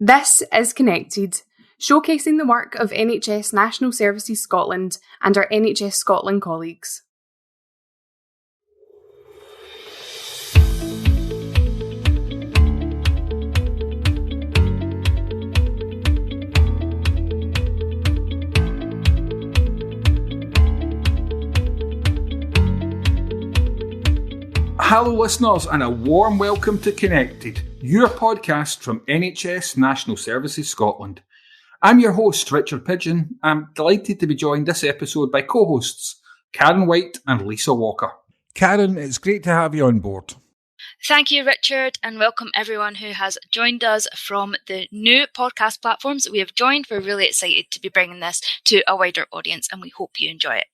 This is Connected, showcasing the work of NHS National Services Scotland and our NHS Scotland colleagues. Hello listeners and a warm welcome to Connected, your podcast from NHS National Services Scotland. I'm your host, Richard Pidgeon. I'm delighted to be joined this episode by co-hosts Karen White and Lisa Walker. Karen, it's great to have you on board. Thank you, Richard, and welcome everyone who has joined us from the new podcast platforms that we have joined. We're really excited to be bringing this to a wider audience and we hope you enjoy it.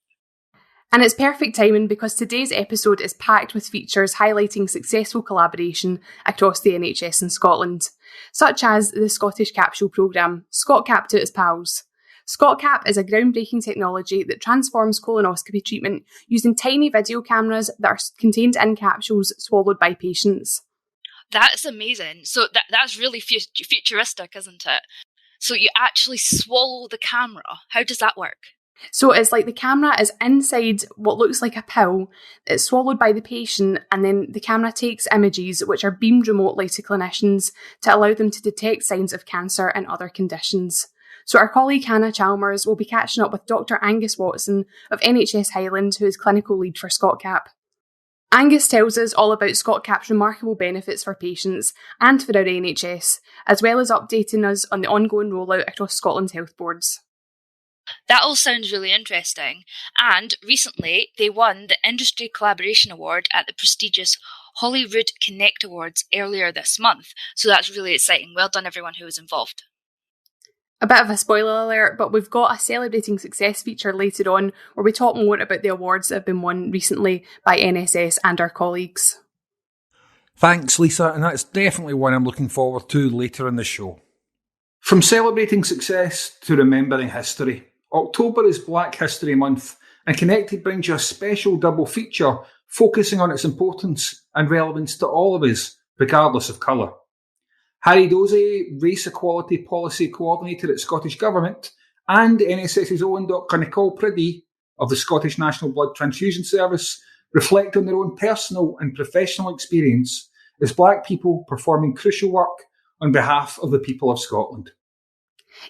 And it's perfect timing because today's episode is packed with features highlighting successful collaboration across the NHS in Scotland, such as the Scottish Capsule Programme, ScotCap to its pals. ScotCap is a groundbreaking technology that transforms colonoscopy treatment using tiny video cameras that are contained in capsules swallowed by patients. That's amazing. So that's really futuristic, isn't it? So you actually swallow the camera. How does that work? So it's like the camera is inside what looks like a pill, it's swallowed by the patient, and then the camera takes images which are beamed remotely to clinicians to allow them to detect signs of cancer and other conditions. So our colleague Hannah Chalmers will be catching up with Dr. Angus Watson of NHS Highland, who is clinical lead for ScotCap. Angus tells us all about ScotCap's remarkable benefits for patients and for our NHS, as well as updating us on the ongoing rollout across Scotland's health boards. That all sounds really interesting. And recently, they won the Industry Collaboration Award at the prestigious Holyrood Connect Awards earlier this month. So that's really exciting. Well done, everyone who was involved. A bit of a spoiler alert, but we've got a celebrating success feature later on where we talk more about the awards that have been won recently by NSS and our colleagues. Thanks, Lisa, and that's definitely one I'm looking forward to later in the show. From celebrating success to remembering history, October is Black History Month, and Connected brings you a special double feature focusing on its importance and relevance to all of us, regardless of colour. Harry Dozie, Race Equality Policy Coordinator at Scottish Government, and NSS's own Dr Nicole Priddy of the Scottish National Blood Transfusion Service reflect on their own personal and professional experience as Black people performing crucial work on behalf of the people of Scotland.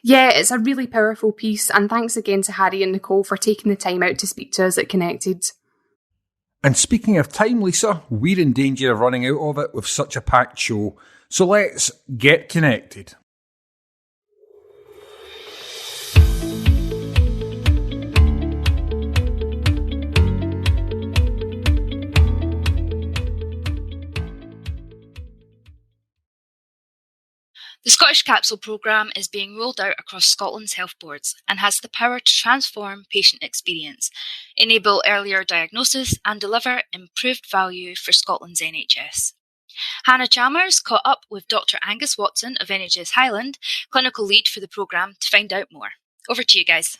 Yeah, it's a really powerful piece, and thanks again to Harry and Nicole for taking the time out to speak to us at Connected. And speaking of time, Lisa, we're in danger of running out of it with such a packed show, so let's get connected. The Scottish Capsule Programme is being rolled out across Scotland's health boards and has the power to transform patient experience, enable earlier diagnosis and deliver improved value for Scotland's NHS. Hannah Chalmers caught up with Dr Angus Watson of NHS Highland, clinical lead for the programme, to find out more. Over to you guys.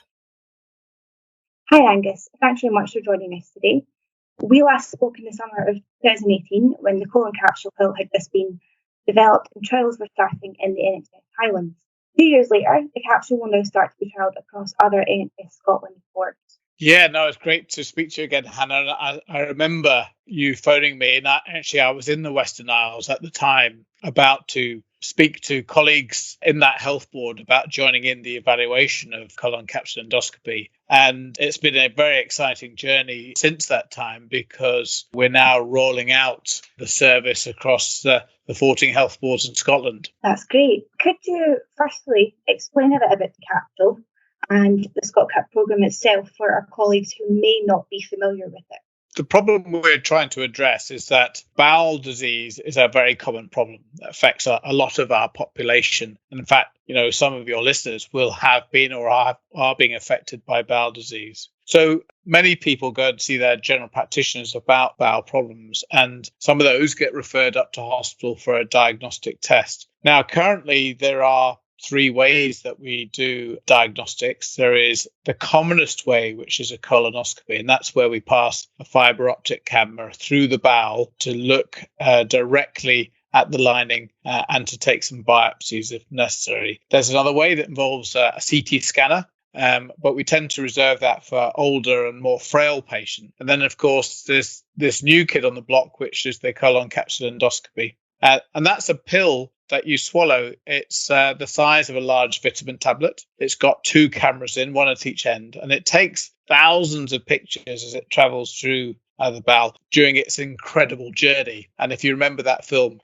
Hi Angus, thanks very much for joining us today. We last spoke in the summer of 2018 when the colon capsule pill had just been developed and trials were starting in the NHS Highlands. 2 years later, the capsule will now start to be trialled across other NHS Scotland boards. Yeah, no, it's great to speak to you again, Hannah. I remember you phoning me, and I was in the Western Isles at the time, about to speak to colleagues in that health board about joining in the evaluation of colon capsule endoscopy. And it's been a very exciting journey since that time because we're now rolling out the service across the 14 health boards in Scotland. That's great. Could you firstly explain a bit about the capsule and the ScotCap programme itself for our colleagues who may not be familiar with it? The problem we're trying to address is that bowel disease is a very common problem that affects a lot of our population. And in fact, some of your listeners will have been or are being affected by bowel disease. So many people go and see their general practitioners about bowel problems, and some of those get referred up to hospital for a diagnostic test. Now, currently, there are 3 ways that we do diagnostics. There is the commonest way, which is a colonoscopy, and that's where we pass a fibre optic camera through the bowel to look directly at the lining and to take some biopsies if necessary. There's another way that involves a CT scanner, but we tend to reserve that for older and more frail patients. And then, of course, there's this new kid on the block, which is the colon capsule endoscopy. And that's a pill that you swallow. It's the size of a large vitamin tablet. It's got 2 cameras in, one at each end, and it takes thousands of pictures as it travels through the bowel during its incredible journey. And if you remember that film,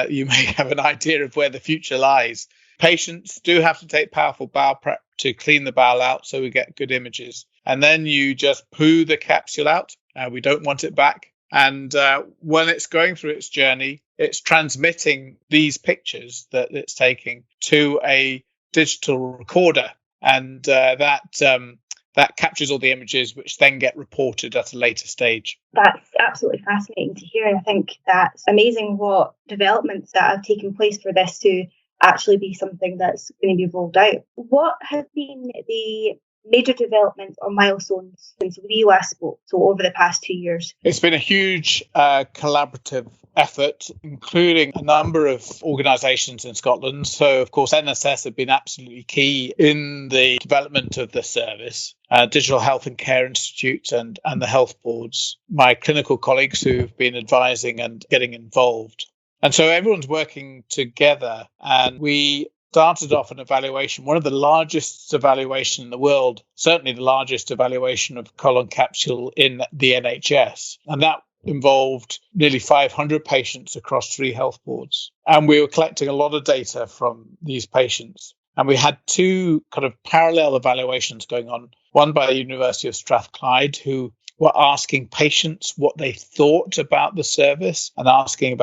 you may have an idea of where the future lies. Patients do have to take powerful bowel prep to clean the bowel out so we get good images. And then you just poo the capsule out. We don't want it back. And when it's going through its journey, it's transmitting these pictures that it's taking to a digital recorder. And that captures all the images, which then get reported at a later stage. That's absolutely fascinating to hear. I think that's amazing what developments that have taken place for this to actually be something that's going to be rolled out. What have been the major developments or milestones since we last spoke, so over the past 2 years? It's been a huge collaborative effort, including a number of organisations in Scotland. So, of course, NSS have been absolutely key in the development of the service. Digital Health and Care Institute and the health boards, my clinical colleagues who've been advising and getting involved. And so everyone's working together, and we started off an evaluation, one of the largest evaluation in the world, certainly the largest evaluation of colon capsule in the NHS. And that involved nearly 500 patients across 3 health boards. And we were collecting a lot of data from these patients. And we had 2 kind of parallel evaluations going on, one by the University of Strathclyde, who were asking patients what they thought about the service and asking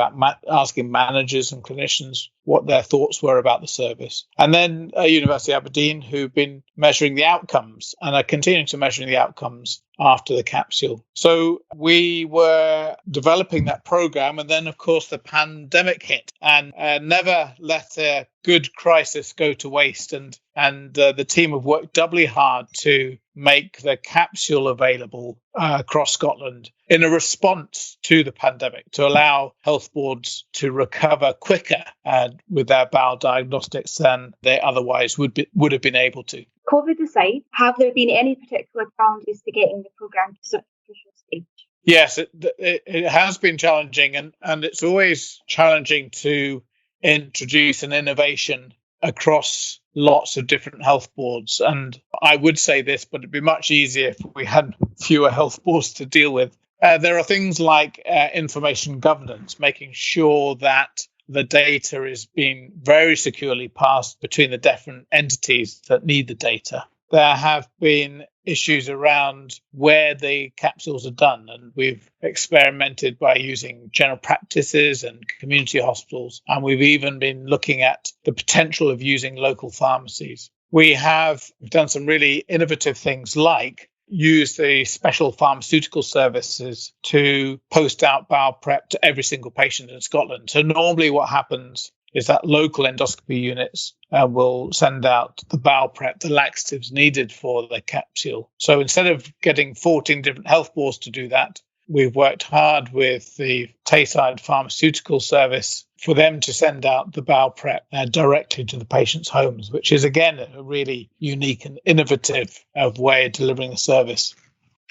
managers and clinicians what their thoughts were about the service. And then University of Aberdeen, who've been measuring the outcomes and are continuing to measure the outcomes after the capsule. So we were developing that program, and then, of course, the pandemic hit, and never let a good crisis go to waste. And the team have worked doubly hard to make the capsule available across Scotland in a response to the pandemic, to allow health boards to recover quicker with their bowel diagnostics than they otherwise would have been able to. COVID aside, have there been any particular challenges to getting the programme to such a crucial stage? Yes, it has been challenging, and it's always challenging to introduce an innovation across lots of different health boards. And I would say this, but it'd be much easier if we had fewer health boards to deal with. There are things like information governance, making sure that the data is being very securely passed between the different entities that need the data. There have been issues around where the capsules are done, and we've experimented by using general practices and community hospitals, and we've even been looking at the potential of using local pharmacies. We've done some really innovative things like use the special pharmaceutical services to post out bowel prep to every single patient in Scotland. So normally what happens is that local endoscopy units will send out the bowel prep, the laxatives needed for the capsule. So instead of getting 14 different health boards to do that, we've worked hard with the Tayside Pharmaceutical Service for them to send out the bowel prep directly to the patients' homes, which is, again, a really unique and innovative way of delivering the service.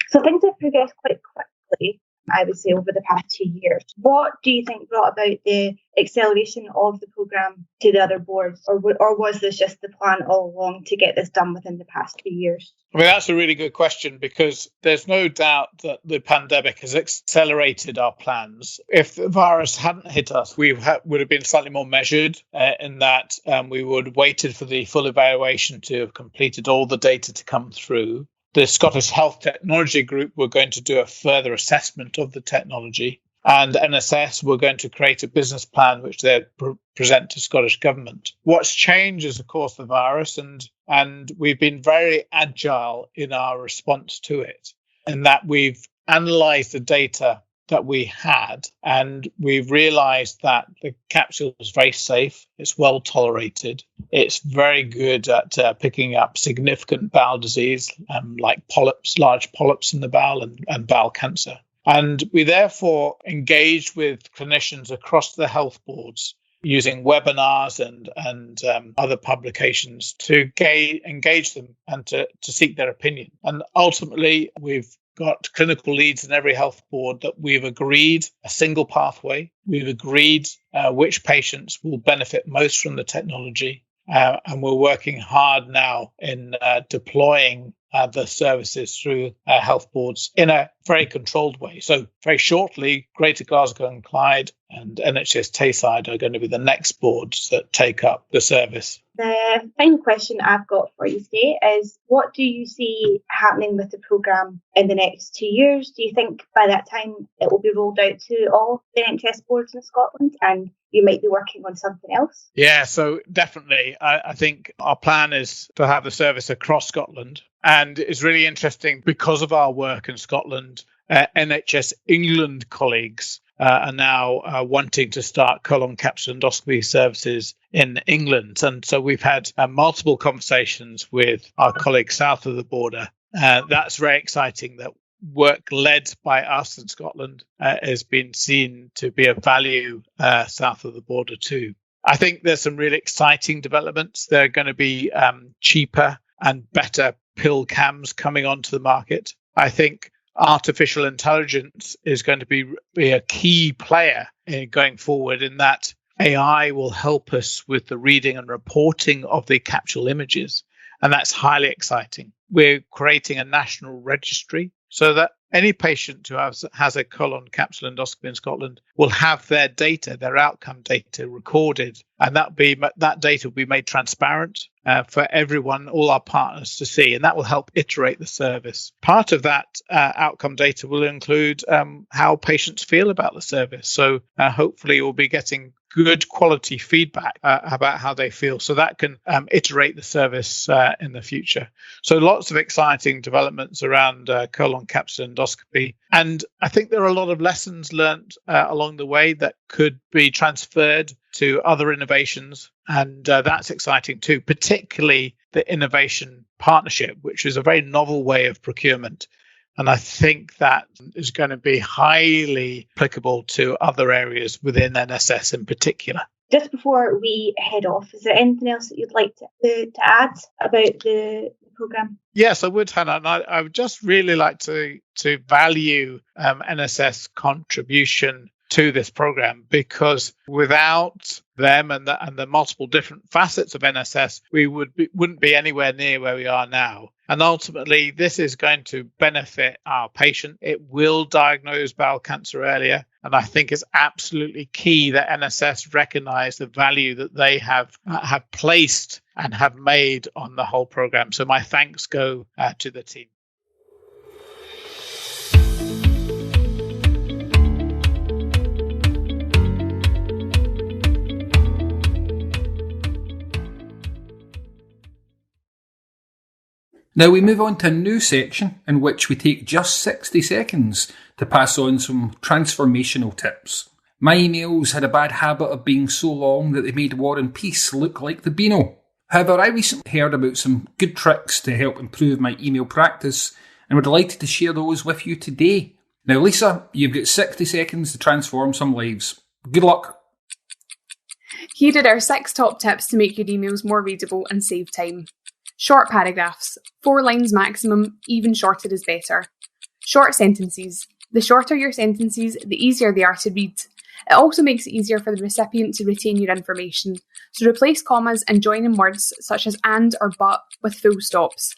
So things have progressed quite quickly, I would say, over the past 2 years. What do you think brought about the acceleration of the programme to the other boards, or was this just the plan all along to get this done within the past 2 years? I mean, that's a really good question, because there's no doubt that the pandemic has accelerated our plans. If the virus hadn't hit us, we would have been slightly more measured in that we would have waited for the full evaluation to have completed all the data to come through. The Scottish Health Technology Group were going to do a further assessment of the technology, and NSS were going to create a business plan which they'd present to Scottish Government. What's changed is, of course, the virus, and we've been very agile in our response to it, in that we've analysed the data that we had, and we've realised that the capsule is very safe, it's well tolerated, it's very good at picking up significant bowel disease like polyps, large polyps in the bowel and bowel cancer. And we therefore engaged with clinicians across the health boards using webinars and other publications to engage them and to seek their opinion. And ultimately, we've got clinical leads in every health board that we've agreed a single pathway. We've agreed which patients will benefit most from the technology. And we're working hard now in deploying the services through health boards in a very controlled way. So very shortly, Greater Glasgow and Clyde and NHS Tayside are going to be the next boards that take up the service. The final question I've got for you today is, what do you see happening with the programme in the next 2 years? Do you think by that time it will be rolled out to all the NHS boards in Scotland and you might be working on something else? Yeah, so definitely. I think our plan is to have the service across Scotland. And it's really interesting because of our work in Scotland, NHS England colleagues are now wanting to start colon capsule endoscopy services in England. And so we've had multiple conversations with our colleagues south of the border. That's very exciting that work led by us in Scotland has been seen to be of value south of the border too. I think there's some really exciting developments. There are going to be cheaper and better pill cams coming onto the market. I think artificial intelligence is going to be a key player in going forward, in that AI will help us with the reading and reporting of the capsule images. And that's highly exciting. We're creating a national registry so that any patient who has a colon capsule endoscopy in Scotland will have their data, their outcome data recorded. And that data will be made transparent for everyone, all our partners to see. And that will help iterate the service. Part of that outcome data will include how patients feel about the service. So hopefully we'll be getting good quality feedback about how they feel, so that can iterate the service in the future. So lots of exciting developments around colon capsule endoscopy. And I think there are a lot of lessons learned along the way that could be transferred to other innovations. And that's exciting too, particularly the innovation partnership, which is a very novel way of procurement. And I think that is going to be highly applicable to other areas within NSS in particular. Just before we head off, is there anything else that you'd like to add about the programme? Yes, I would, Hannah. And I would just really like to value NSS contribution to this programme, because without them and the multiple different facets of NSS, we wouldn't be anywhere near where we are now. And ultimately, this is going to benefit our patient. It will diagnose bowel cancer earlier. And I think it's absolutely key that NSS recognise the value that they have placed and have made on the whole programme. So my thanks go to the team. Now we move on to a new section in which we take just 60 seconds to pass on some transformational tips. My emails had a bad habit of being so long that they made War and Peace look like the Beano. However, I recently heard about some good tricks to help improve my email practice, and we're delighted to share those with you today. Now Lisa, you've got 60 seconds to transform some lives. Good luck. Here are our 6 top tips to make your emails more readable and save time. Short paragraphs, 4 lines maximum, even shorter is better. Short sentences. The shorter your sentences, the easier they are to read. It also makes it easier for the recipient to retain your information, so replace commas and join in words such as and or but with full stops.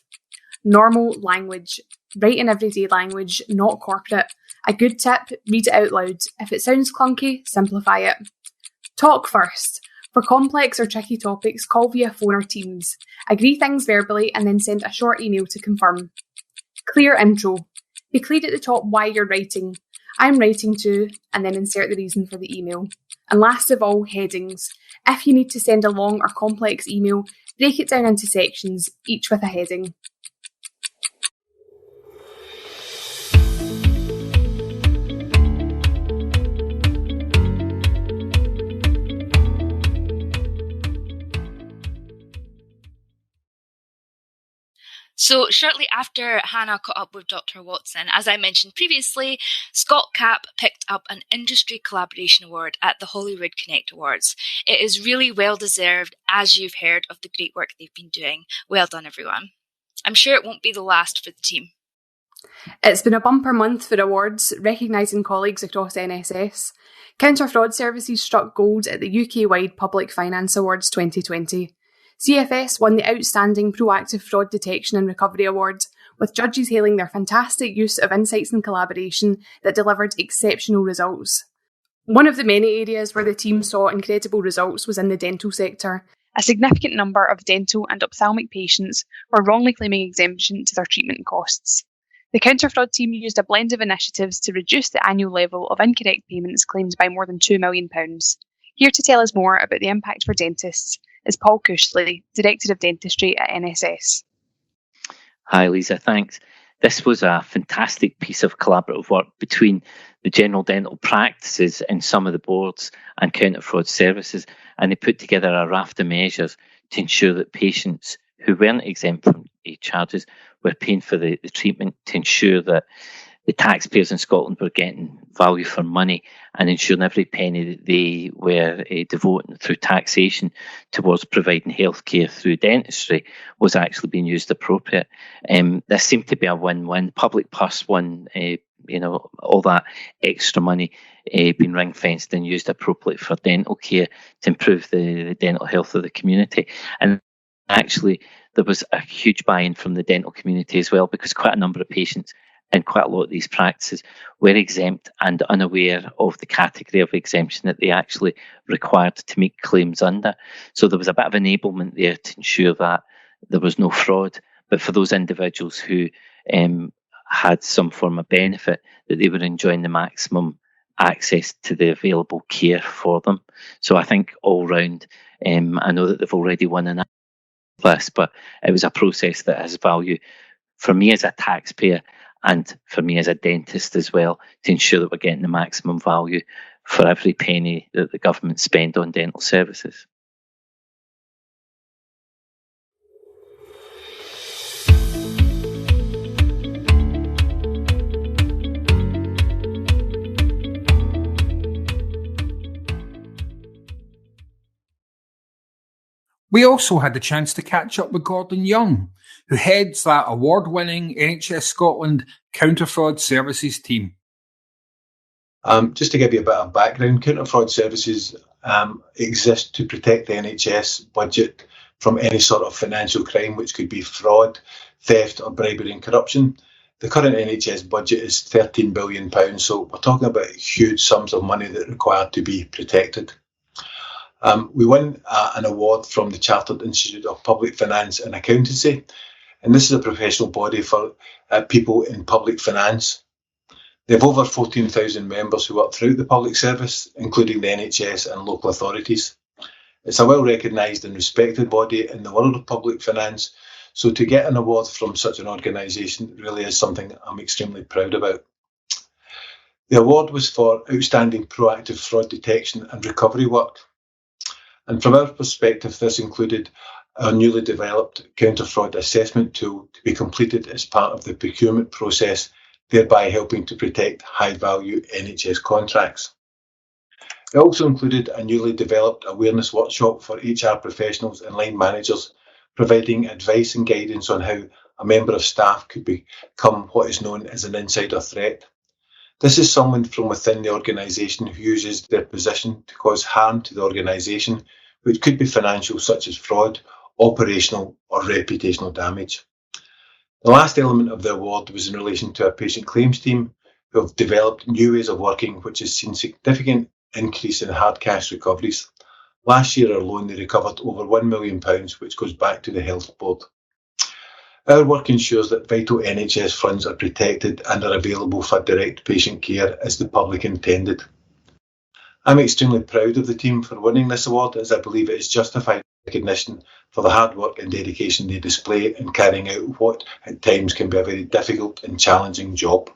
Normal language. Write in everyday language, not corporate. A good tip, read it out loud. If it sounds clunky, simplify it. Talk first. For complex or tricky topics, call via phone or Teams. Agree things verbally and then send a short email to confirm. Clear intro. Be clear at the top why you're writing. I'm writing to, and then insert the reason for the email. And last of all, headings. If you need to send a long or complex email, break it down into sections, each with a heading. So shortly after Hannah caught up with Dr. Watson, as I mentioned previously, ScotCap picked up an Industry Collaboration Award at the Holyrood Connect Awards. It is really well deserved, as you've heard of the great work they've been doing. Well done, everyone. I'm sure it won't be the last for the team. It's been a bumper month for awards, recognising colleagues across NSS. Counter Fraud Services struck gold at the UK-wide Public Finance Awards 2020. CFS won the Outstanding Proactive Fraud Detection and Recovery Award, with judges hailing their fantastic use of insights and collaboration that delivered exceptional results. One of the many areas where the team saw incredible results was in the dental sector. A significant number of dental and ophthalmic patients were wrongly claiming exemption to their treatment costs. The Counter Fraud team used a blend of initiatives to reduce the annual level of incorrect payments claimed by more than £2 million. Here to tell us more about the impact for dentists is Paul Cushley, Director of Dentistry at NSS. Hi Lisa, thanks. This was a fantastic piece of collaborative work between the general dental practices and some of the boards and Counter Fraud Services, and they put together a raft of measures to ensure that patients who weren't exempt from charges were paying for the treatment, to ensure that the taxpayers in Scotland were getting value for money and ensuring every penny that they were devoting through taxation towards providing healthcare through dentistry was actually being used appropriate. This seemed to be a win-win. Public purse won, all that extra money being ring-fenced and used appropriately for dental care to improve the dental health of the community. And actually, there was a huge buy-in from the dental community as well, because quite a number of patients in quite a lot of these practices were exempt and unaware of the category of exemption that they actually required to make claims under. So there was a bit of enablement there to ensure that there was no fraud, but for those individuals who had some form of benefit, that they were enjoying the maximum access to the available care for them. So I think all round, I know that they've already won an list, but it was a process that has value for me as a taxpayer and for me as a dentist as well, to ensure that we're getting the maximum value for every penny that the government spend on dental services. We also had the chance to catch up with Gordon Young, who heads that award-winning NHS Scotland Counter Fraud Services team. Just to give you a bit of background, Counter Fraud Services exist to protect the NHS budget from any sort of financial crime, which could be fraud, theft or bribery and corruption. The current NHS budget is £13 billion, so we're talking about huge sums of money that require to be protected. We won an award from the Chartered Institute of Public Finance and Accountancy, and this is a professional body for people in public finance. They have over 14,000 members who work throughout the public service, including the NHS and local authorities. It's a well-recognised and respected body in the world of public finance, so to get an award from such an organisation really is something I'm extremely proud about. The award was for outstanding proactive fraud detection and recovery work. And from our perspective, this included our newly developed counter-fraud assessment tool to be completed as part of the procurement process, thereby helping to protect high-value NHS contracts. It also included a newly developed awareness workshop for HR professionals and line managers, providing advice and guidance on how a member of staff could become what is known as an insider threat. This is someone from within the organisation who uses their position to cause harm to the organisation, which could be financial, such as fraud, operational or reputational damage. The last element of the award was in relation to our patient claims team, who have developed new ways of working, which has seen significant increase in hard cash recoveries. Last year alone, they recovered over £1 million, which goes back to the Health Board. Our work ensures that vital NHS funds are protected and are available for direct patient care as the public intended. I'm extremely proud of the team for winning this award, as I believe it is justified recognition for the hard work and dedication they display in carrying out what at times can be a very difficult and challenging job.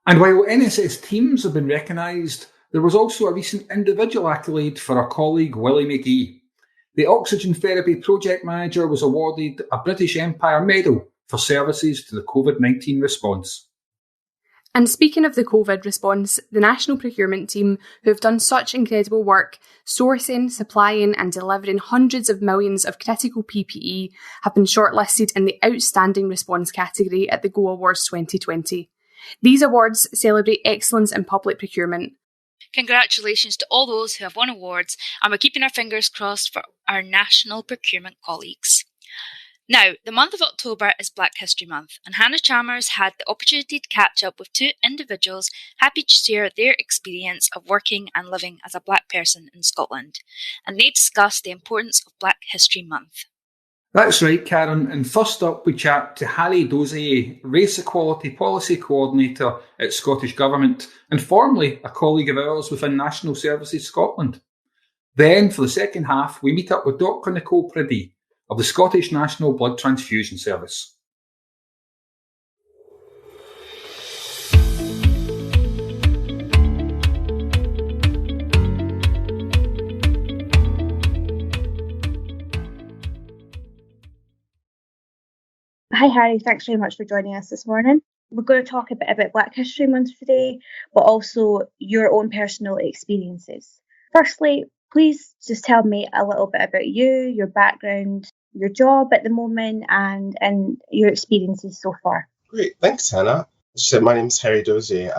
And while NSS teams have been recognised, there was also a recent individual accolade for our colleague Willie McGee. The Oxygen Therapy Project Manager was awarded a British Empire Medal for services to the COVID-19 response. And speaking of the COVID response, the National Procurement Team, who have done such incredible work sourcing, supplying and delivering hundreds of millions of critical PPE, have been shortlisted in the Outstanding Response category at the Go Awards 2020. These awards celebrate excellence in public procurement. Congratulations to all those who have won awards, and we're keeping our fingers crossed for our national procurement colleagues. Now, the month of October is Black History Month, and Hannah Chalmers had the opportunity to catch up with two individuals happy to share their experience of working and living as a Black person in Scotland, and they discussed the importance of Black History Month. That's right, Karen. And first up, we chat to Harry Dozier, Race Equality Policy Coordinator at Scottish Government, and formerly a colleague of ours within National Services Scotland. Then, for the second half, we meet up with Dr. Nicole Priddy of the Scottish National Blood Transfusion Service. Hi Harry, thanks very much for joining us this morning. We're going to talk a bit about Black History Month today, but also your own personal experiences. Firstly, please just tell me a little bit about you, your background, your job at the moment, and your experiences so far. Great, thanks, Hannah. As you said, my name is Harry Dozier.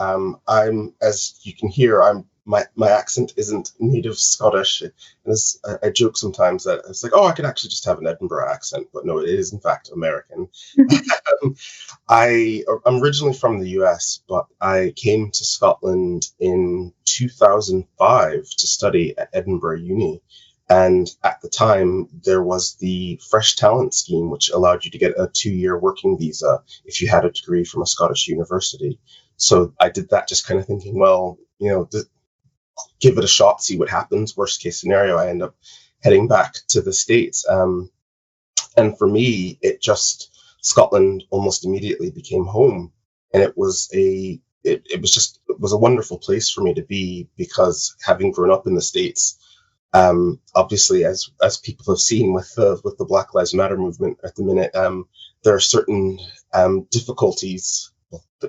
I'm, as you can hear, my accent isn't native Scottish. And I joke sometimes that it's like, I could actually just have an Edinburgh accent, but no, it is in fact American. I'm originally from the US, but I came to Scotland in 2005 to study at Edinburgh Uni. And at the time, there was the Fresh Talent Scheme, which allowed you to get a 2-year working visa if you had a degree from a Scottish university. So I did that just kind of thinking, well, give it a shot, see what happens. Worst case scenario, I end up heading back to the States. And for me, Scotland almost immediately became home. And it was a wonderful place for me to be, because having grown up in the States, obviously, as people have seen with the Black Lives Matter movement at the minute, there are certain difficulties.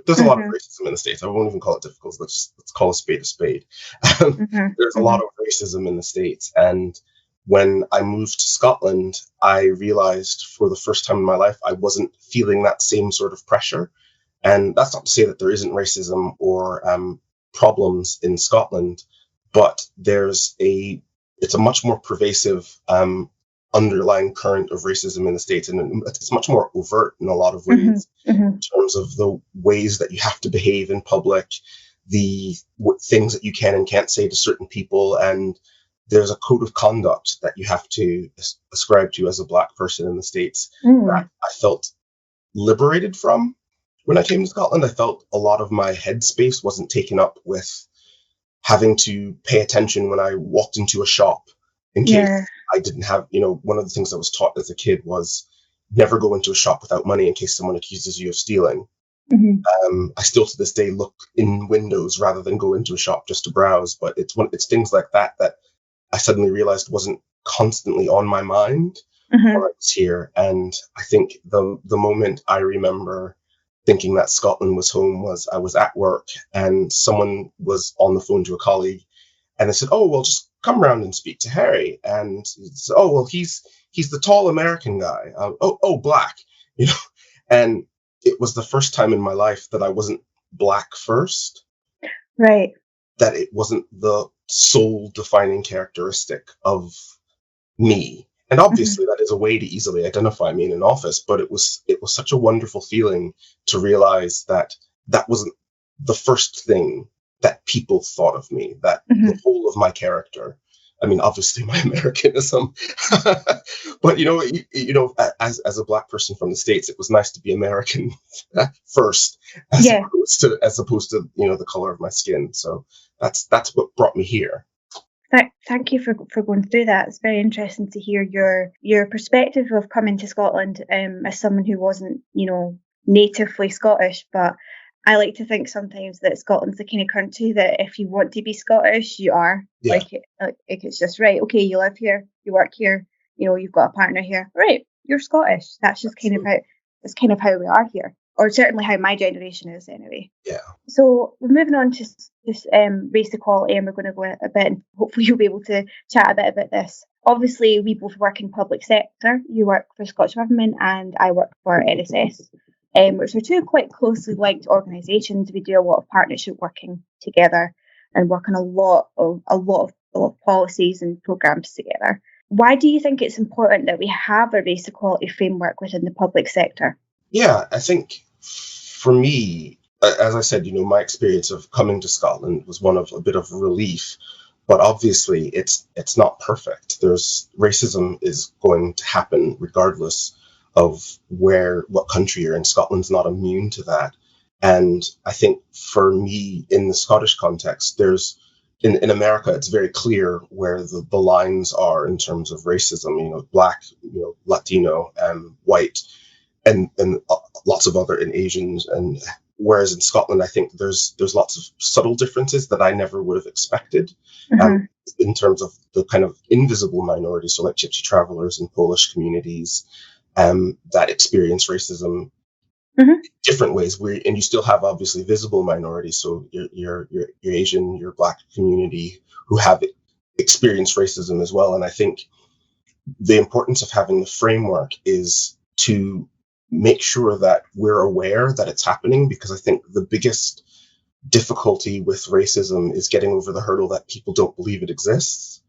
There's a lot of racism in the States. I won't even call it difficulties. Let's call a spade a spade. There's a lot of racism in the States. And when I moved to Scotland, I realized for the first time in my life, I wasn't feeling that same sort of pressure. And that's not to say that there isn't racism or problems in Scotland, but it's a much more pervasive underlying current of racism in the States, and it's much more overt in a lot of ways in terms of the ways that you have to behave in public, the things that you can and can't say to certain people, and there's a code of conduct that you have to ascribe to as a Black person in the States that I felt liberated from. When I came to Scotland, I felt a lot of my headspace wasn't taken up with having to pay attention when I walked into a shop in case I didn't have, one of the things I was taught as a kid was never go into a shop without money in case someone accuses you of stealing. I still to this day look in windows rather than go into a shop just to browse, but it's things like that I suddenly realized wasn't constantly on my mind while I was here. And I think the moment I remember thinking that Scotland was home was I was at work and someone was on the phone to a colleague and they said, just come around and speak to Harry. And he said, he's the tall American guy. Black, and it was the first time in my life that I wasn't Black first. Right. That it wasn't the sole defining characteristic of me. And obviously that is a way to easily identify me in an office, but it was such a wonderful feeling to realize that wasn't the first thing that people thought of me, that the whole of my character. I mean, obviously my Americanism, but as a Black person from the States, it was nice to be American first, as opposed to the color of my skin. So that's what brought me here. Thank you for going through that. It's very interesting to hear your perspective of coming to Scotland as someone who wasn't, natively Scottish, but I like to think sometimes that Scotland's the kind of country that if you want to be Scottish, you are. Yeah. Like it's just right. Okay, you live here, you work here, you've got a partner here. Right, you're Scottish. That's just kind of how we are here, or certainly how my generation is anyway. Yeah. So we're moving on to just race equality, and we're going to go a bit, and hopefully you'll be able to chat a bit about this. Obviously, we both work in public sector. You work for Scottish Government, and I work for NSS. Which are two quite closely linked organisations. We do a lot of partnership working together and work on a lot of policies and programmes together. Why do you think it's important that we have a race equality framework within the public sector? Yeah, I think for me, as I said, my experience of coming to Scotland was one of a bit of relief, but obviously it's not perfect. Racism is going to happen regardless of what country you're in. Scotland's not immune to that. And I think for me, in the Scottish context, in America, it's very clear where the lines are in terms of racism, Black, Latino, white, and lots of other, and Asians. And whereas in Scotland, I think there's lots of subtle differences that I never would have expected. In terms of the kind of invisible minorities, so like Gypsy travelers and Polish communities, that experience racism in different ways. And you still have obviously visible minorities, so your Asian, your Black community, who have experienced racism as well. And I think the importance of having the framework is to make sure that we're aware that it's happening, because I think the biggest difficulty with racism is getting over the hurdle that people don't believe it exists.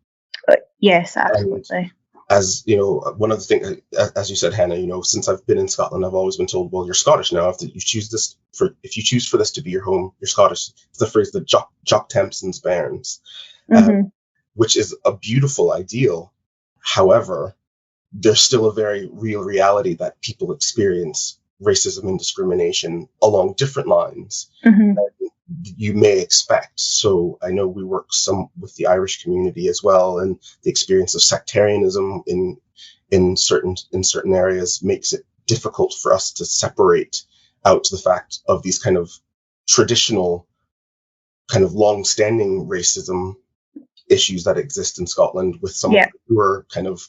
Yes, absolutely. And as one of the things, as you said, Hannah, since I've been in Scotland, I've always been told, well, you're Scottish now. If you choose for this to be your home, you're Scottish. It's the phrase that Jock Tempson's bairns, which is a beautiful ideal. However, there's still a very real reality that people experience racism and discrimination along different lines than you may expect. So I know we work some with the Irish community as well, and the experience of sectarianism in certain areas makes it difficult for us to separate out the fact of these kind of traditional, kind of long-standing racism issues that exist in Scotland with some of the newer kind of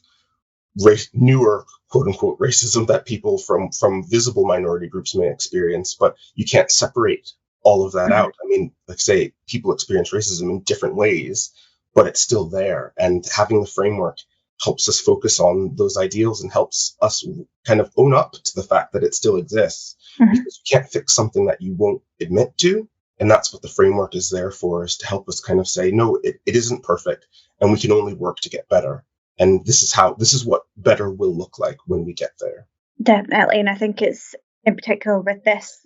newer quote-unquote racism that people from visible minority groups may experience. But you can't separate all of that out. I mean, like say, people experience racism in different ways, but it's still there. And having the framework helps us focus on those ideals and helps us kind of own up to the fact that it still exists, because you can't fix something that you won't admit to. And that's what the framework is there for, is to help us kind of say, no, it isn't perfect, and we can only work to get better. And this is what better will look like when we get there. Definitely. And I think it's in particular with this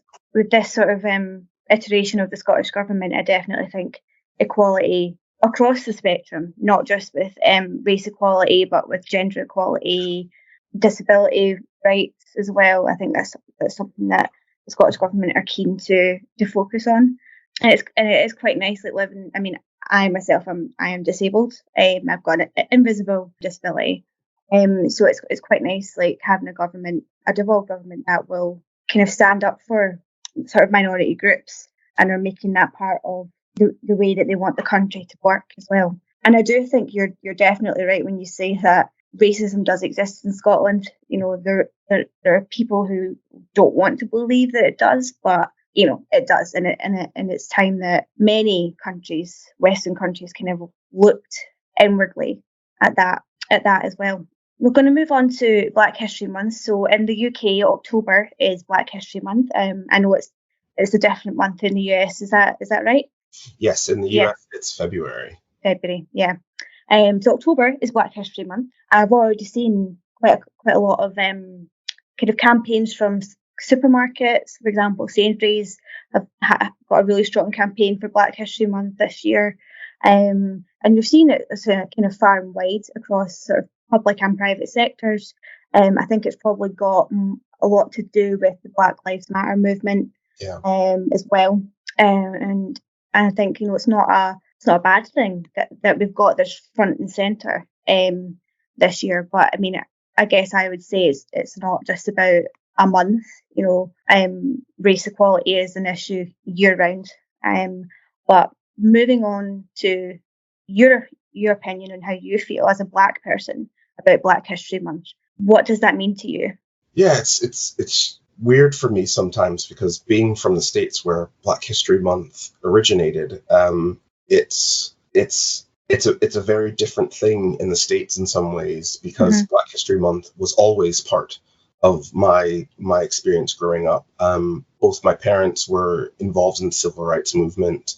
sort of iteration of the Scottish Government, I definitely think equality across the spectrum, not just with race equality, but with gender equality, disability rights as well. I think that's something that the Scottish Government are keen to focus on. And it is quite nice, like living. I mean, I myself I am disabled. I've got an invisible disability. So it's quite nice, like having a devolved government that will kind of stand up for sort of minority groups and are making that part of the way that they want the country to work as well. And I do think you're definitely right when you say that racism does exist in Scotland. There are people who don't want to believe that it does, but it does, and it's time that many countries, Western countries, kind of looked inwardly at that as well. We're going to move on to Black History Month. So in the UK, October is Black History Month. I know it's a different month in the US. Is that right? Yes, in the US it's February. February, yeah. So October is Black History Month. I've already seen quite a lot of kind of campaigns from supermarkets. For example, Sainsbury's have got a really strong campaign for Black History Month this year. And you've seen it as a kind of far and wide across sort of public and private sectors. I think it's probably got a lot to do with the Black Lives Matter movement as well. And I think it's not a bad thing that we've got this front and centre this year. But I mean, I guess I would say it's not just about a month. Race equality is an issue year round. But moving on to your opinion on how you feel as a Black person about Black History Month, what does that mean to you? Yeah, it's weird for me sometimes, because being from the States where Black History Month originated, it's a very different thing in the States in some ways, because Black History Month was always part of my experience growing up. Both my parents were involved in the civil rights movement.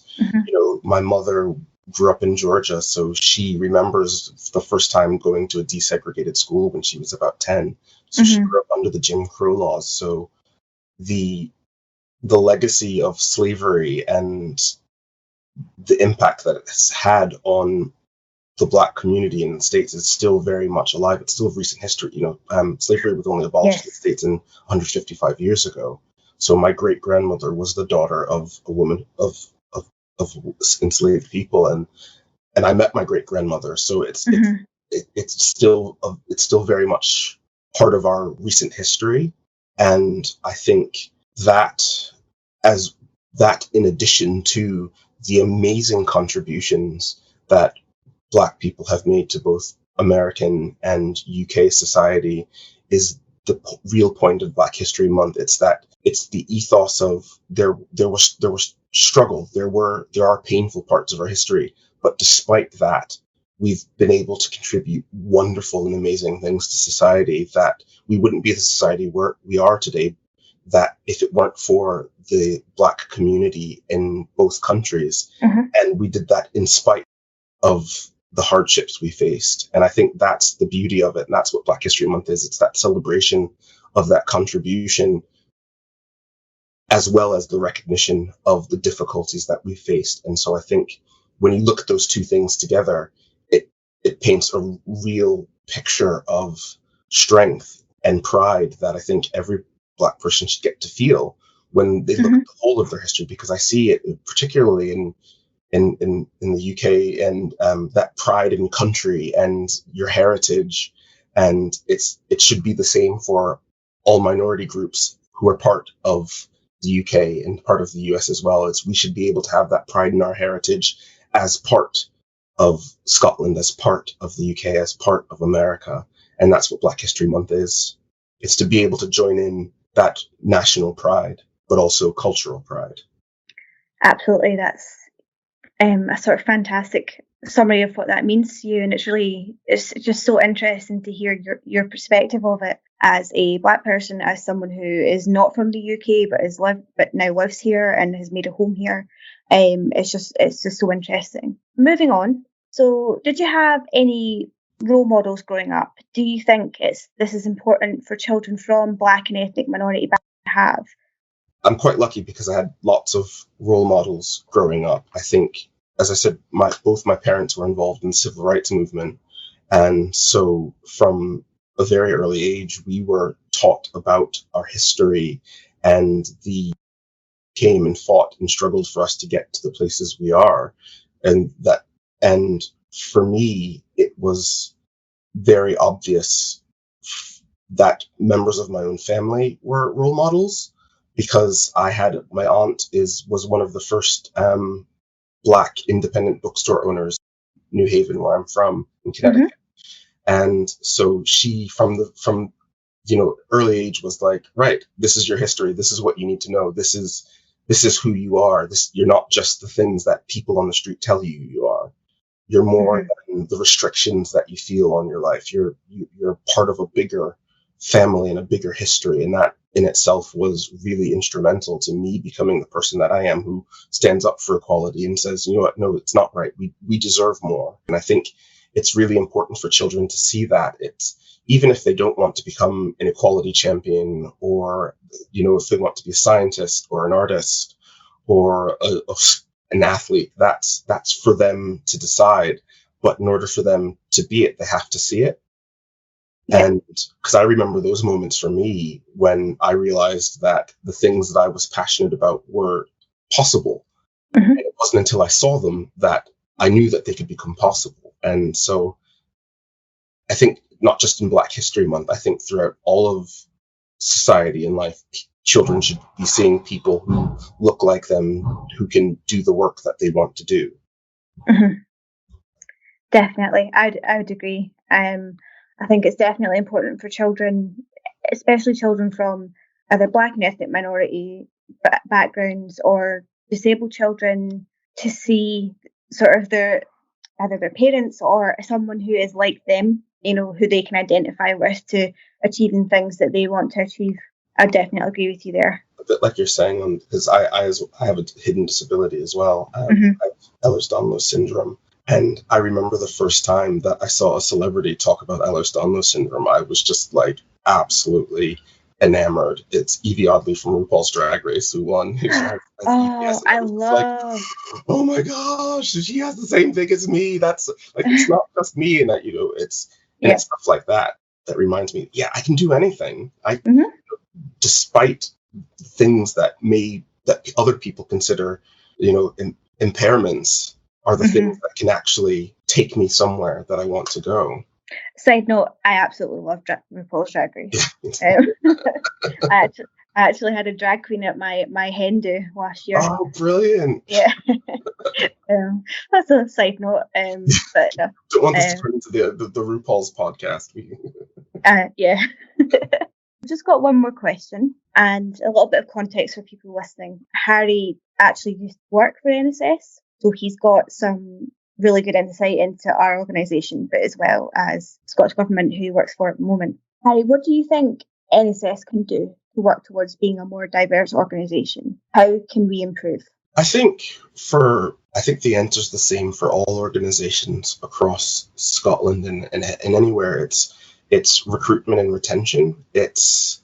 My mother grew up in Georgia, so she remembers the first time going to a desegregated school when she was about 10. So she grew up under the Jim Crow laws. So the legacy of slavery and the impact that it's had on the Black community in the States is still very much alive. It's still of recent history. Slavery was only abolished in the States 155 years ago. So my great grandmother was the daughter of a woman of enslaved people, and I met my great grandmother. So it's still very much part of our recent history, and I think that in addition to the amazing contributions that Black people have made to both American and UK society is the real point of Black History Month. It's the ethos of there was struggle. There are painful parts of our history, but despite that, we've been able to contribute wonderful and amazing things to society, that we wouldn't be the society where we are today, that if it weren't for the Black community in both countries. And we did that in spite of the hardships we faced. And I think that's the beauty of it. And that's what Black History Month is. It's that celebration of that contribution, as well as the recognition of the difficulties that we faced. And so I think when you look at those two things together, it paints a real picture of strength and pride that I think every Black person should get to feel when they look at the whole of their history, because I see it particularly in the UK, and that pride in country and your heritage. And it should be the same for all minority groups who are part of the UK and part of the US as well. We should be able to have that pride in our heritage as part of Scotland, as part of the UK, as part of America. And that's what Black History Month is. It's to be able to join in that national pride, but also cultural pride. Absolutely. That's a sort of fantastic summary of what that means to you. And it's just so interesting to hear your perspective of it as a Black person, as someone who is not from the UK, but now lives here and has made a home here. It's just so interesting. Moving on. So did you have any role models growing up? Do you think this is important for children from Black and ethnic minority backgrounds to have? I'm quite lucky because I had lots of role models growing up. I think, as I said, both my parents were involved in the civil rights movement. And so from a very early age, we were taught about our history, and came and fought and struggled for us to get to the places we are. And for me, it was very obvious that members of my own family were role models, because my aunt was one of the first Black independent bookstore owners in New Haven, where I'm from, in Connecticut. And so she, from early age, was like, right, this is your history. This is what you need to know. This is who you are. You're not just the things that people on the street tell you are. You're more than the restrictions that you feel on your life. You're part of a bigger family and a bigger history. And that in itself was really instrumental to me becoming the person that I am, who stands up for equality and says, you know what, no, it's not right. We deserve more. And I think it's really important for children to see that. It's, even if they don't want to become an equality champion, or, if they want to be a scientist or an artist or an athlete, that's for them to decide. But in order for them to be it, they have to see it. Yeah. And because I remember those moments for me when I realized that the things that I was passionate about were possible. And it wasn't until I saw them that I knew that they could become possible. And so I think not just in Black History Month, I think throughout all of society in life. Children should be seeing people who look like them, who can do the work that they want to do. Mm-hmm. Definitely, I would agree. I think it's definitely important for children, especially children from either Black and ethnic minority backgrounds or disabled children, to see sort of either their parents or someone who is like them, who they can identify with to achieving things that they want to achieve. I definitely agree with you there. A bit like you're saying, because I have a hidden disability as well. I have Ehlers-Danlos syndrome. And I remember the first time that I saw a celebrity talk about Ehlers-Danlos syndrome, I was just like absolutely enamored. It's Evie Oddly from RuPaul's Drag Race who won. I love. Like, oh my gosh, she has the same thing as me. That's like, it's not just me, and that it's stuff like that reminds me. Yeah, I can do anything. Despite things that other people consider, impairments, are the things that can actually take me somewhere that I want to go. Side note, I absolutely love RuPaul's Drag Race. I actually had a drag queen at my hen do last year. Oh, brilliant! Yeah, that's a side note. But don't want this to turn into the RuPaul's podcast. Yeah. I've just got one more question and a little bit of context for people listening. Harry actually used to work for NSS, so he's got some really good insight into our organisation, but as well as Scottish Government, who he works for at the moment. Harry, what do you think NSS can do to work towards being a more diverse organisation? How can we improve? I think the answer is the same for all organisations across Scotland and anywhere. It's recruitment and retention. It's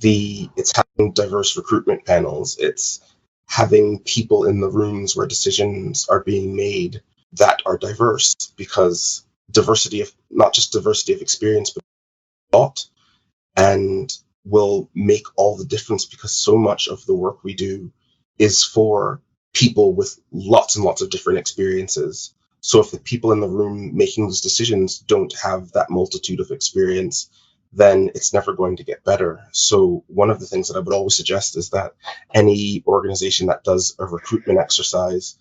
having diverse recruitment panels. It's having people in the rooms where decisions are being made that are diverse, because not just diversity of experience, but thought, and will make all the difference, because so much of the work we do is for people with lots and lots of different experiences. So if the people in the room making those decisions don't have that multitude of experience, then it's never going to get better. So one of the things that I would always suggest is that any organization that does a recruitment exercise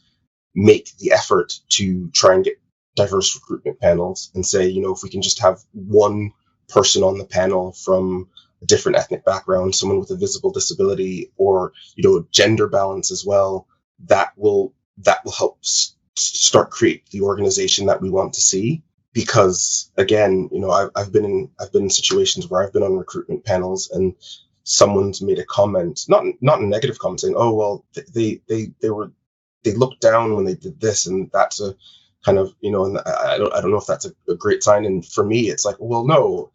make the effort to try and get diverse recruitment panels and say, if we can just have one person on the panel from a different ethnic background, someone with a visible disability, or, gender balance as well, that will help start create the organization that we want to see. Because again, I've been in situations where I've been on recruitment panels and someone's made a comment, not a negative comment, saying, "Oh well, they looked down when they did this," and that's a kind of, and I don't know if that's a great sign. And for me, it's like, well, no,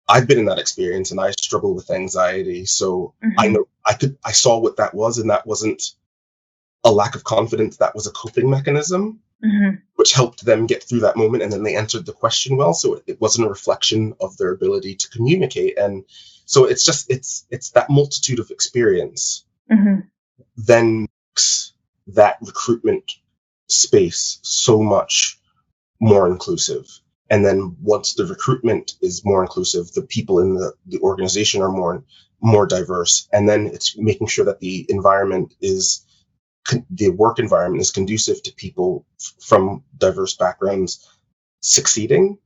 I've been in that experience and I struggle with anxiety, so I know I saw what that was, and that wasn't a lack of confidence. That was a coping mechanism, which helped them get through that moment. And then they answered the question well. So it wasn't a reflection of their ability to communicate. And so it's that multitude of experience then makes that recruitment space so much more inclusive. And then once the recruitment is more inclusive, the people in the organization are more diverse. And then it's making sure that the work environment is conducive to people from diverse backgrounds succeeding.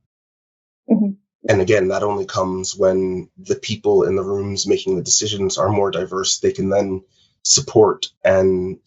And again, that only comes when the people in the rooms making the decisions are more diverse. They can then support and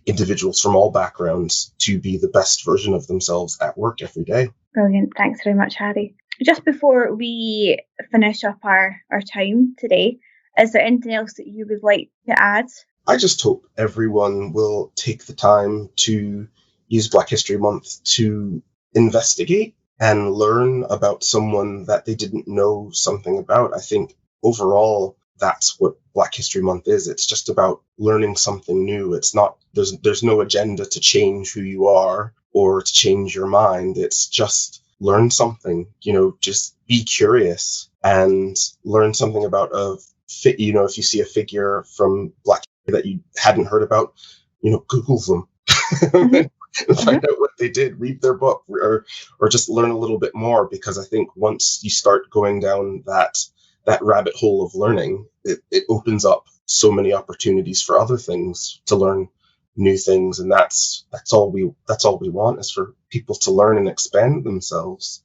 individuals from all backgrounds to be the best version of themselves at work every day. Brilliant. Thanks very much, Harry. Just before we finish up our time today, is there anything else that you would like to add? I just hope everyone will take the time to use Black History Month to investigate and learn about someone that they didn't know something about. I think overall, that's what Black History Month is. It's just about learning something new. It's not, there's no agenda to change who you are or to change your mind. It's just learn something, just be curious and learn something about if you see a figure from Black that you hadn't heard about, Google them and find out what they did, read their book, or just learn a little bit more. Because I think once you start going down that rabbit hole of learning, it opens up so many opportunities for other things, to learn new things. And that's all we want, is for people to learn and expand themselves.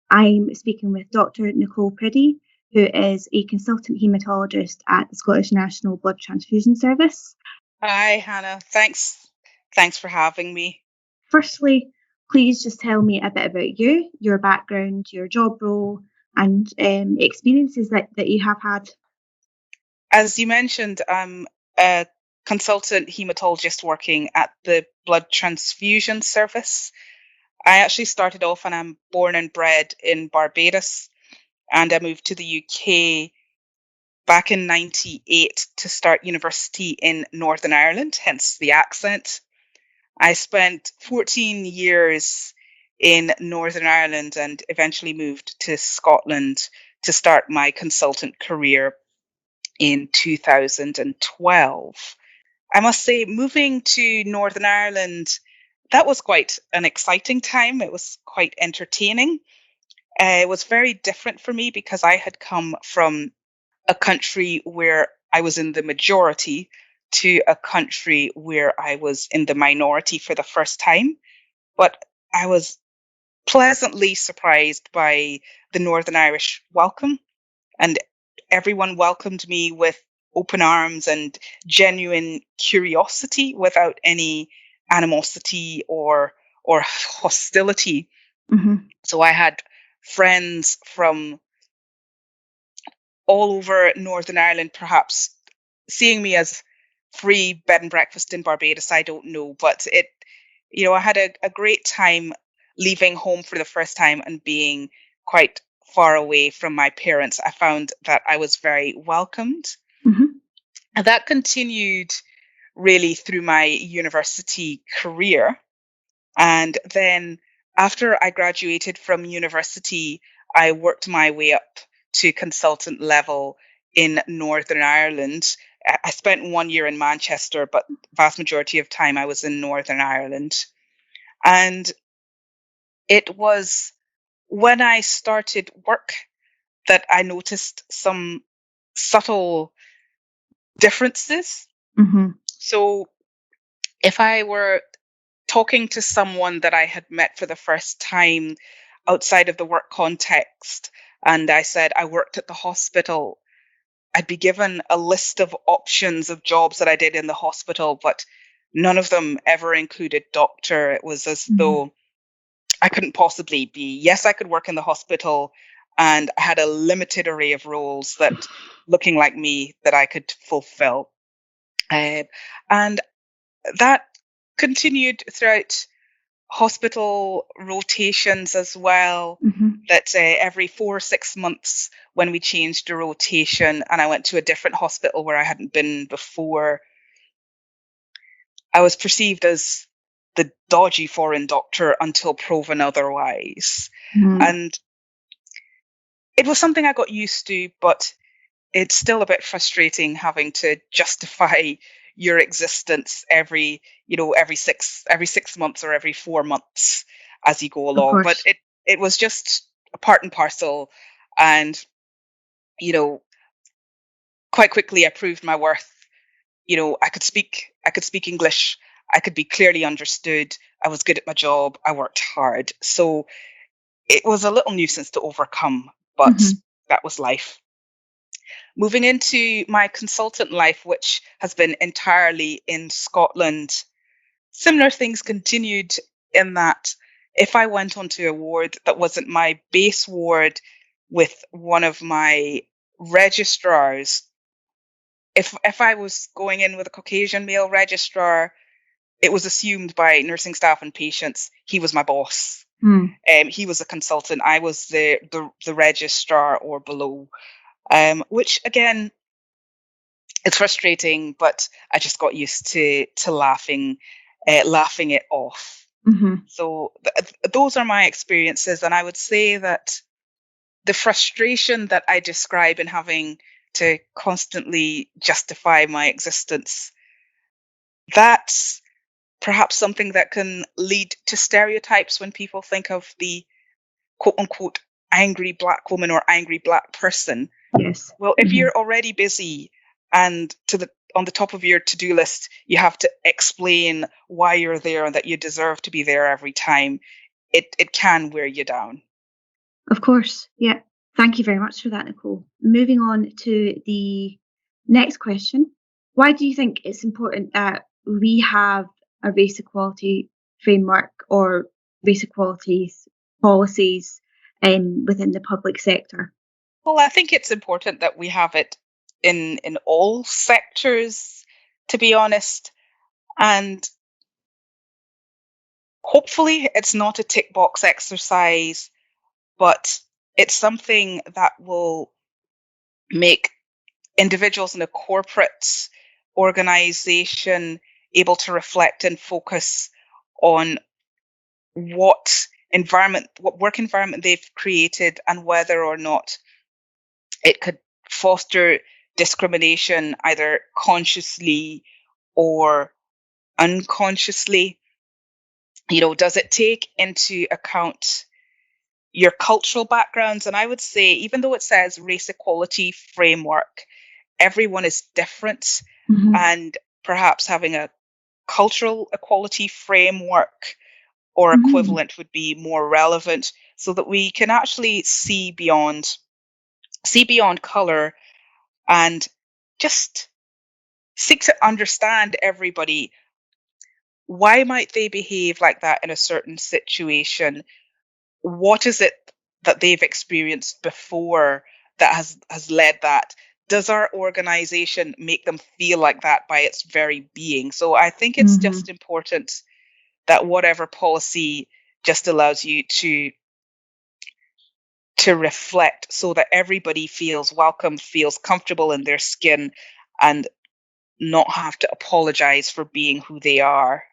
I'm speaking with Dr. Nicole Priddy, who is a consultant haematologist at the Scottish National Blood Transfusion Service. Hi, Hannah. Thanks for having me. Firstly, please just tell me a bit about you, your background, your job role, and experiences that you have had. As you mentioned, I'm a consultant haematologist working at the Blood Transfusion Service. I actually started off, and I'm born and bred in Barbados, and I moved to the UK back in 98 to start university in Northern Ireland, hence the accent. I spent 14 years in Northern Ireland and eventually moved to Scotland to start my consultant career in 2012. I must say, moving to Northern Ireland, that was quite an exciting time. It was quite entertaining. It was very different for me because I had come from a country where I was in the majority to a country where I was in the minority for the first time. But I was pleasantly surprised by the Northern Irish welcome, and everyone welcomed me with open arms and genuine curiosity without any animosity or hostility. Mm-hmm. So I had friends from all over Northern Ireland, perhaps seeing me as free bed and breakfast in Barbados, I don't know. But I had a great time leaving home for the first time and being quite far away from my parents. I found that I was very welcomed. Mm-hmm. And that continued really through my university career. And then after I graduated from university, I worked my way up to consultant level in Northern Ireland. I spent 1 year in Manchester, but vast majority of time I was in Northern Ireland. And it was when I started work that I noticed some subtle differences. Mm-hmm. So if I were talking to someone that I had met for the first time outside of the work context, and I said I worked at the hospital, I'd be given a list of options of jobs that I did in the hospital, but none of them ever included doctor. It was as though I couldn't possibly be. Yes, I could work in the hospital, and I had a limited array of roles that, looking like me, that I could fulfill. And that continued throughout hospital rotations as well. Mm-hmm. That every 4 or 6 months, when we changed the rotation and I went to a different hospital where I hadn't been before, I was perceived as the dodgy foreign doctor until proven otherwise. Mm-hmm. And it was something I got used to, but it's still a bit frustrating having to justify your existence every 6 months or every 4 months as you go along. But it was just a part and parcel. And, quite quickly I proved my worth. I could speak English. I could be clearly understood. I was good at my job. I worked hard. So it was a little nuisance to overcome, but that was life. Moving into my consultant life, which has been entirely in Scotland, similar things continued in that if I went onto a ward that wasn't my base ward with one of my registrars, if I was going in with a Caucasian male registrar, it was assumed by nursing staff and patients he was my boss. He was a consultant. I was the registrar or below. Which again, it's frustrating, but I just got used to laughing it off. Mm-hmm. So those are my experiences, and I would say that the frustration that I describe in having to constantly justify my existence. That's perhaps something that can lead to stereotypes when people think of the quote unquote angry Black woman or angry Black person. Yes. Well, if you're already busy and on the top of your to-do list, you have to explain why you're there and that you deserve to be there every time, it can wear you down. Of course, yeah. Thank you very much for that, Nicole. Moving on to the next question. Why do you think it's important that we have a race equality framework or race equality policies within the public sector? Well, I think it's important that we have it in all sectors, to be honest. And hopefully it's not a tick box exercise, but it's something that will make individuals in a corporate organization able to reflect and focus on what work environment they've created and whether or not it could foster discrimination either consciously or unconsciously. Does it take into account your cultural backgrounds? And I would say, even though it says race equality framework, everyone is different, and perhaps having a cultural equality framework or equivalent would be more relevant, so that we can actually see beyond color and just seek to understand everybody. Why might they behave like that in a certain situation? What is it that they've experienced before that has led that? Does our organization make them feel like that by its very being? So I think it's just important that whatever policy just allows you to reflect, so that everybody feels welcome, feels comfortable in their skin, and not have to apologize for being who they are.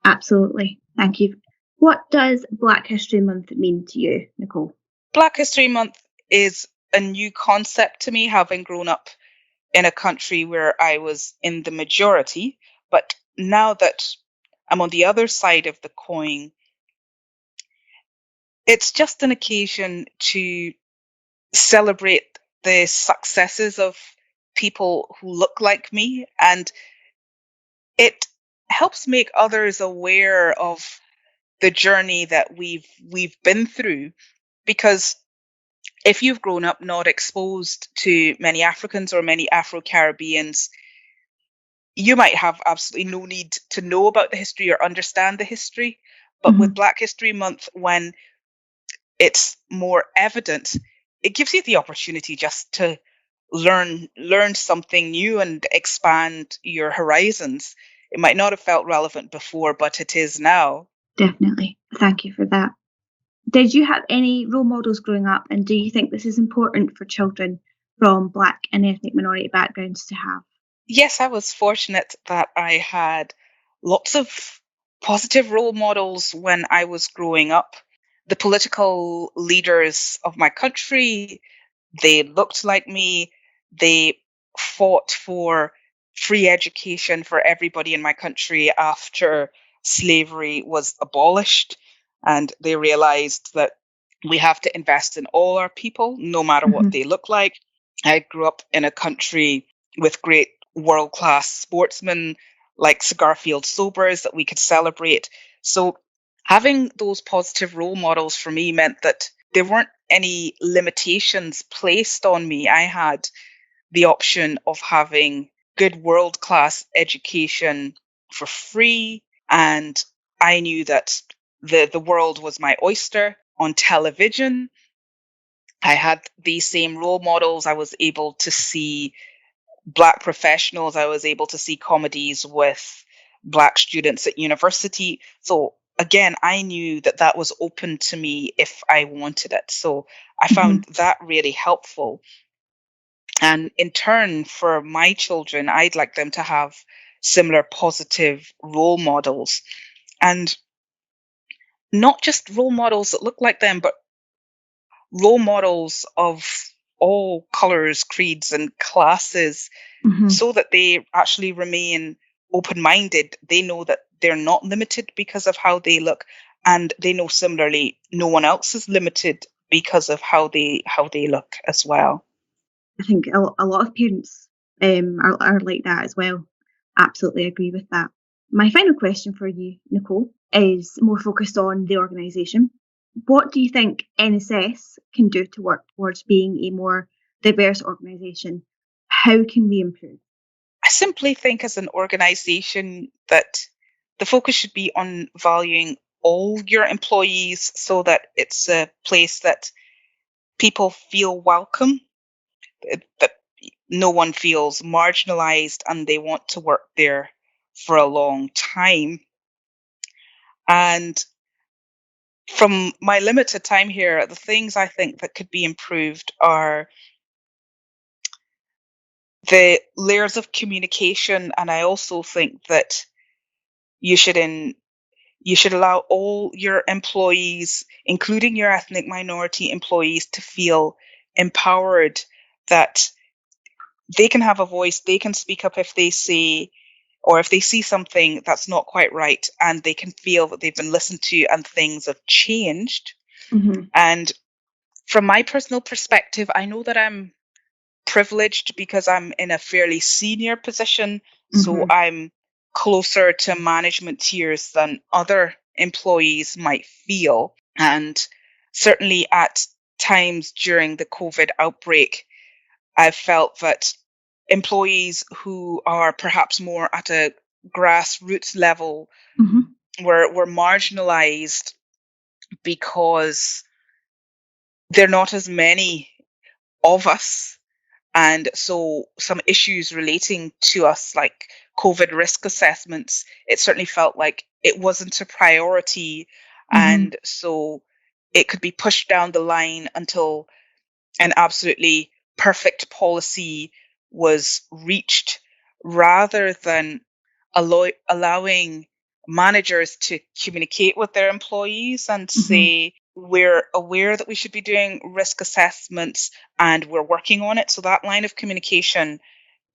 Absolutely. Thank you. What does Black History Month mean to you, Nicole? Black History Month is a new concept to me, having grown up in a country where I was in the majority. But now that I'm on the other side of the coin, it's just an occasion to celebrate the successes of people who look like me, and it helps make others aware of the journey that we've been through. Because if you've grown up not exposed to many Africans or many Afro-Caribbeans, you might have absolutely no need to know about the history or understand the history. But with Black History Month, when it's more evident, it gives you the opportunity just to learn something new and expand your horizons. It might not have felt relevant before, but it is now. Definitely. Thank you for that. Did you have any role models growing up, and do you think this is important for children from Black and ethnic minority backgrounds to have? Yes, I was fortunate that I had lots of positive role models when I was growing up. The political leaders of my country, they looked like me. They fought for free education for everybody in my country after slavery was abolished. And they realized that we have to invest in all our people, no matter what they look like. I grew up in a country with great world-class sportsmen like Garfield Sobers that we could celebrate. So having those positive role models for me meant that there weren't any limitations placed on me. I had the option of having good world-class education for free, and I knew that the world was my oyster. On television, I had these same role models. I was able to see Black professionals. I was able to see comedies with Black students at university. So again, I knew that that was open to me if I wanted it. So I found that really helpful. And in turn, for my children, I'd like them to have similar positive role models. And not just role models that look like them, but role models of all colours, creeds and classes, so that they actually remain open-minded. They know that they're not limited because of how they look, and they know similarly no one else is limited because of how they look as well. I think a lot of parents are like that as well. Absolutely agree with that. My final question for you, Nicole, is more focused on the organisation. What do you think NSS can do to work towards being a more diverse organisation? How can we improve? I simply think as an organisation that the focus should be on valuing all your employees so that it's a place that people feel welcome, that no one feels marginalised and they want to work there for a long time. And from my limited time here, the things I think that could be improved are the layers of communication. And I also think that you should allow all your employees, including your ethnic minority employees, to feel empowered, that they can have a voice, they can speak up if they say, or if they see something that's not quite right, and they can feel that they've been listened to and things have changed. And from my personal perspective, I know that I'm privileged because I'm in a fairly senior position, so I'm closer to management tiers than other employees might feel. And certainly at times during the COVID outbreak, I've felt that employees who are perhaps more at a grassroots level were marginalized because there are not as many of us. And so some issues relating to us, like COVID risk assessments, it certainly felt like it wasn't a priority. And so it could be pushed down the line until an absolutely perfect policy was reached, rather than allowing managers to communicate with their employees and say, we're aware that we should be doing risk assessments and we're working on it. So that line of communication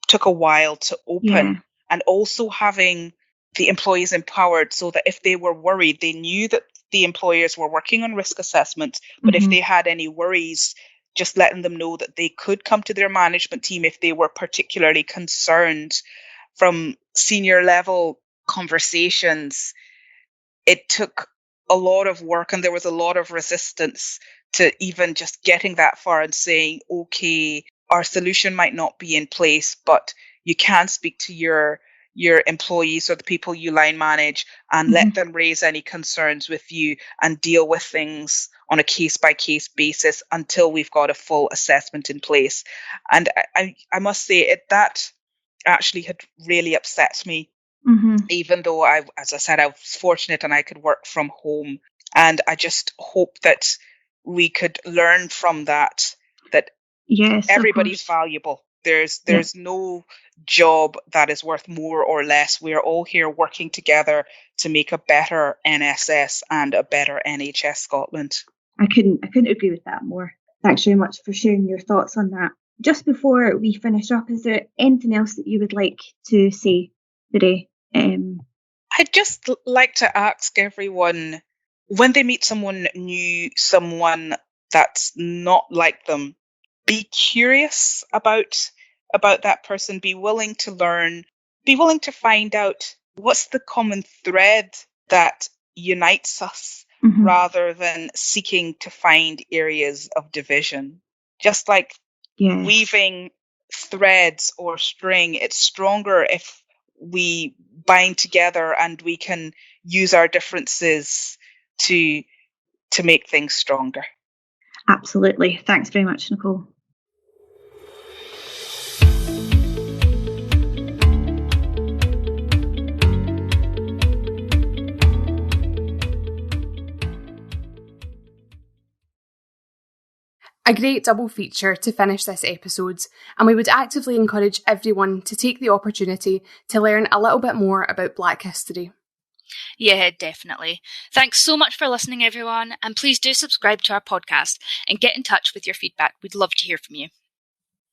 took a while to open. And also having the employees empowered so that if they were worried, they knew that the employers were working on risk assessments, but if they had any worries, just letting them know that they could come to their management team if they were particularly concerned. From senior level conversations, it took a lot of work and there was a lot of resistance to even just getting that far and saying, okay, our solution might not be in place, but you can speak to your employees or the people you line manage and let them raise any concerns with you and deal with things on a case-by-case basis until we've got a full assessment in place. And I must say that actually had really upset me, even though as I said, I was fortunate and I could work from home. And I just hope that we could learn from that everybody's valuable. There's no job that is worth more or less. We are all here working together to make a better NSS and a better NHS Scotland. I couldn't agree with that more. Thanks very much for sharing your thoughts on that. Just before we finish up, is there anything else that you would like to say today? I'd just like to ask everyone, when they meet someone new, someone that's not like them, be curious about that person, be willing to learn, be willing to find out what's the common thread that unites us, rather than seeking to find areas of division. Just like weaving threads or string, it's stronger if we bind together and we can use our differences to make things stronger. Absolutely. Thanks very much, Nicole. A great double feature to finish this episode, and we would actively encourage everyone to take the opportunity to learn a little bit more about Black history. Yeah, definitely. Thanks so much for listening, everyone, and please do subscribe to our podcast and get in touch with your feedback. We'd love to hear from you.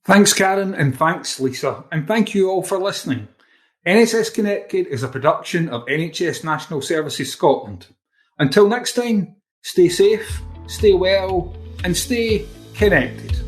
Thanks, Karen, and thanks, Lisa, and thank you all for listening. NSS Connected is a production of NHS National Services Scotland. Until next time, stay safe, stay well, and stay connected.